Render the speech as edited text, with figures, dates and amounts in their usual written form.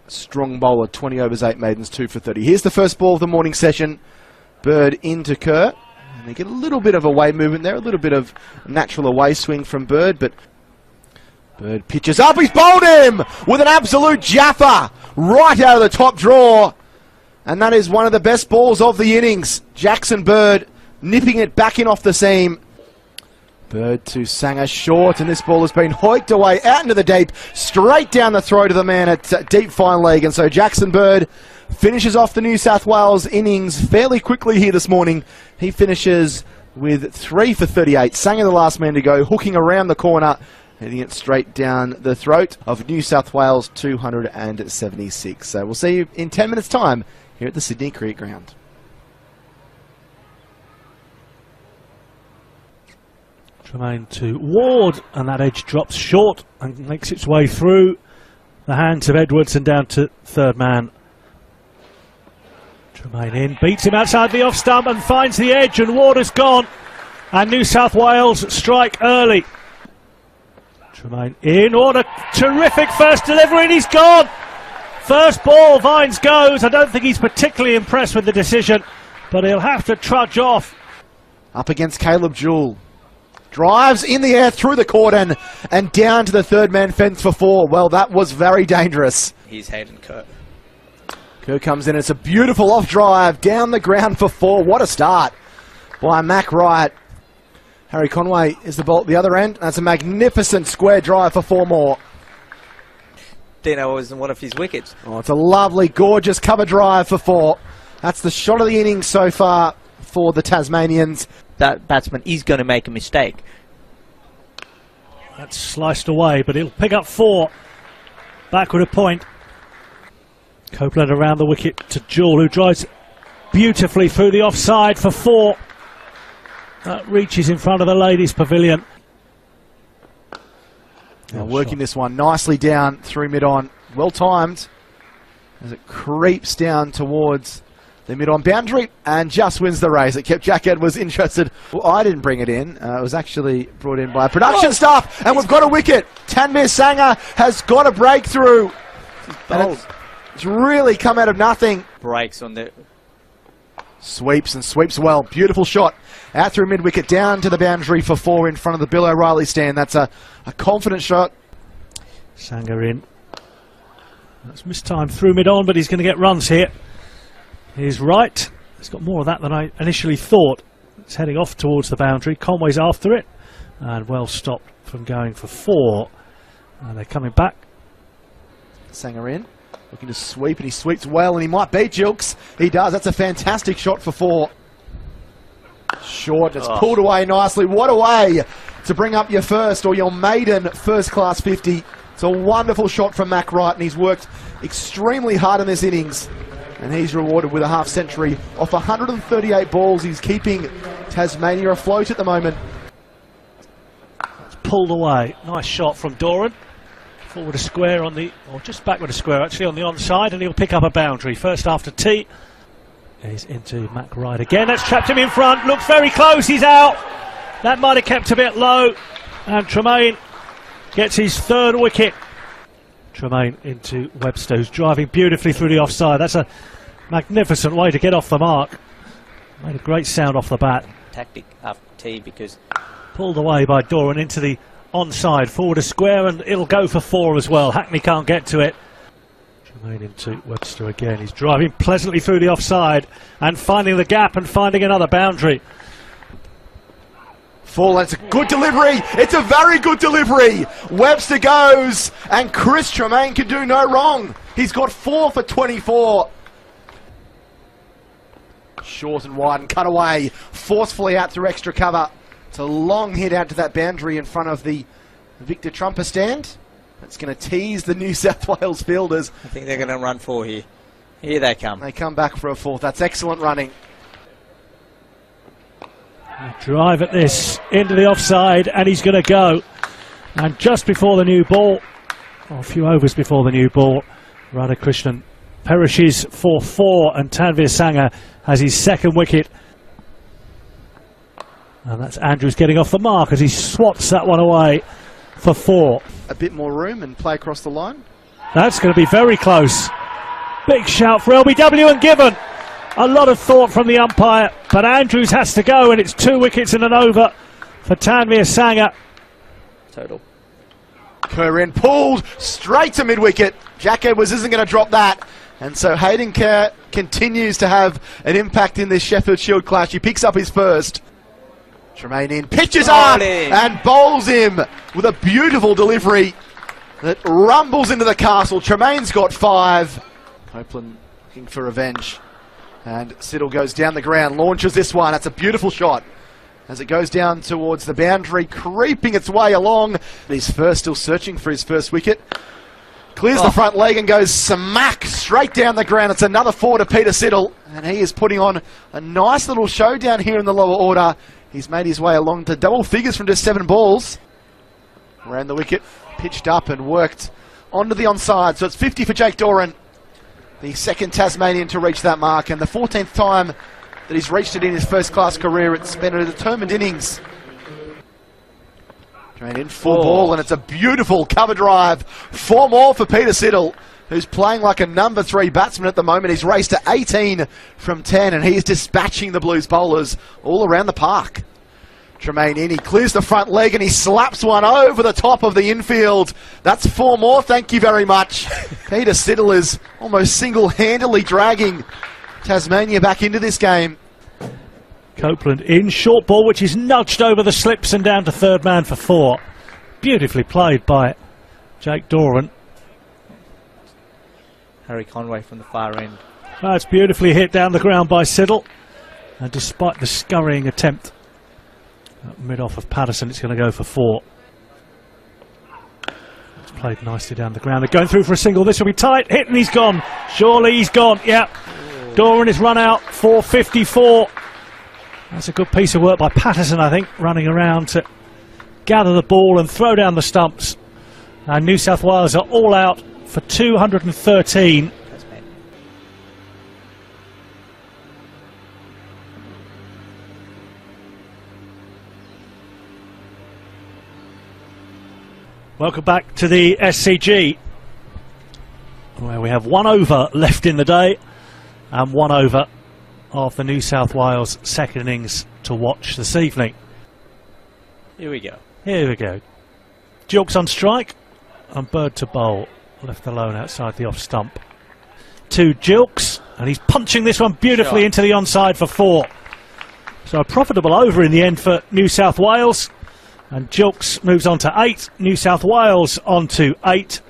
Strong bowler, 20 overs, 8 maidens, 2 for 30. Here's the first ball of the morning session. Bird into Kerr. And they get a little bit of away movement there, a little bit of natural away swing from Bird, but Bird pitches up. He's bowled him with an absolute jaffa right out of the top drawer. And that is one of the best balls of the innings. Jackson Bird nipping it back in off the seam. Bird to Sangha short, and this ball has been hoiked away out into the deep, straight down the throat of the man at deep fine leg. And so Jackson Bird finishes off the New South Wales innings fairly quickly here this morning. He finishes with 3 for 38. Sangha the last man to go, hooking around the corner, heading it straight down the throat of New South Wales 276. So we'll see you in 10 minutes' time here at the Sydney Cricket Ground. Tremaine to Ward, and that edge drops short and makes its way through the hands of Edwards and down to third man. Tremaine in, beats him outside the off stump and finds the edge, and Ward is gone, and New South Wales strike early. Tremaine in, what a terrific first delivery, and he's gone! First ball, Vines goes. I don't think he's particularly impressed with the decision, but he'll have to trudge off. Up against Caleb Jewell. Drives in the air through the cordon and down to the third man fence for 4. Well, that was very dangerous. He's Hayden Kerr. Kerr comes in. It's a beautiful off drive down the ground for 4. What a start by Mac Wright. Harry Conway is the ball at the other end. That's a magnificent square drive for 4 more. Dino was in one of his wickets. Oh, it's a lovely, gorgeous cover drive for 4. That's the shot of the innings so far for the Tasmanians. That batsman is going to make a mistake. That's sliced away, but he'll pick up 4. Backward a point. Copeland around the wicket to Jewell, who drives beautifully through the offside for 4. That reaches in front of the ladies' pavilion. Now working this one nicely down through mid-on. Well timed as it creeps down towards the mid-on boundary and just wins the race. It kept Jack Edwards interested. Well, I didn't bring it in. It was actually brought in by production staff, and we've got a wicket. Tanveer Sangha has got a breakthrough. And it's really come out of nothing. Breaks on the... Sweeps and sweeps well. Beautiful shot. Out through mid-wicket, down to the boundary for 4 in front of the Bill O'Reilly stand. That's a confident shot. Sangha in. That's mistimed through mid-on, but he's going to get runs here. He's right. He's got more of that than I initially thought. It's heading off towards the boundary. Conway's after it. And well stopped from going for 4. And they're coming back. Sangha in. Looking to sweep, and he sweeps well, and he might beat Gilks. He does. That's a fantastic shot for 4. Short. It's pulled away nicely. What a way to bring up your first or your maiden first-class 50. It's a wonderful shot from Mac Wright, and he's worked extremely hard in this innings. And he's rewarded with a half-century off 138 balls. He's keeping Tasmania afloat at the moment. It's pulled away. Nice shot from Doran. Forward a square on the... or just backward a square, actually, on the onside, and he'll pick up a boundary. First after tea. He's into Mac Wright again. That's trapped him in front. Looks very close. He's out. That might have kept a bit low. And Tremaine gets his 3rd wicket. Tremaine into Webster, who's driving beautifully through the offside. That's a magnificent way to get off the mark. Made a great sound off the bat. Tactic after tea, because... pulled away by Doran into the onside. Forward a square, and it'll go for 4 as well. Hackney can't get to it. Tremaine into Webster again. He's driving pleasantly through the offside and finding the gap and finding another boundary. 4, that's a good delivery. It's a very good delivery. Webster goes, and Chris Tremaine can do no wrong. He's got 4 for 24. Short and wide and cut away, forcefully out through extra cover. It's a long hit out to that boundary in front of the Victor Trumper stand. That's going to tease the New South Wales fielders. I think they're going to run 4 here. Here they come. They come back for a 4th. That's excellent running. Drive at this into the offside, and he's going to go. And just before the new ball, or a few overs before the new ball, Radhakrishnan perishes for 4, and Tanveer Sangha has his 2nd wicket. And that's Andrews getting off the mark as he swats that one away for 4. A bit more room and play across the line. That's going to be very close. Big shout for LBW and given. A lot of thought from the umpire, but Andrews has to go, and it's 2 wickets and an over for Tanveer Sangha. Total. Kerr in, pulled straight to mid-wicket. Jack Edwards isn't going to drop that. And so Hayden Kerr continues to have an impact in this Sheffield Shield clash. He picks up his first. Tremaine in, pitches up and bowls him with a beautiful delivery that rumbles into the castle. Tremaine's got 5. Copeland looking for revenge. And Siddle goes down the ground, launches this one. That's a beautiful shot as it goes down towards the boundary, creeping its way along. He's first, still searching for his first wicket. Clears the front leg and goes smack straight down the ground. It's another 4 to Peter Siddle, and he is putting on a nice little show down here in the lower order. He's made his way along to double figures from just 7 balls. Ran the wicket, pitched up and worked onto the onside. So it's 50 for Jake Doran, the second Tasmanian to reach that mark, and the 14th time that he's reached it in his first-class career. It's been a determined innings. Drain in full ball, and it's a beautiful cover drive. 4 more for Peter Siddle, who's playing like a number 3 batsman at the moment. He's raced to 18 from 10, and he's dispatching the Blues bowlers all around the park. Tremaine in, he clears the front leg and he slaps one over the top of the infield. That's 4 more, thank you very much. Peter Siddle is almost single-handedly dragging Tasmania back into this game. Copeland in, short ball which is nudged over the slips and down to third man for 4. Beautifully played by Jake Doran. Harry Conway from the far end. That's beautifully hit down the ground by Siddle, and despite the scurrying attempt mid-off of Patterson, it's going to go for 4. It's played nicely down the ground. They're going through for a single. This will be tight. Hit and he's gone. Surely he's gone. Yeah. Doran is run out for 54. That's a good piece of work by Patterson, I think, running around to gather the ball and throw down the stumps. And New South Wales are all out for 213. Welcome back to the SCG, where we have 1 over left in the day and 1 over of the New South Wales second innings to watch this evening. Here we go. Here we go. Gilks on strike and Bird to bowl, left alone outside the off stump. To Gilks, and he's punching this one beautifully into the onside for 4. So a profitable over in the end for New South Wales. And Gilks moves on to 8. New South Wales on to 8.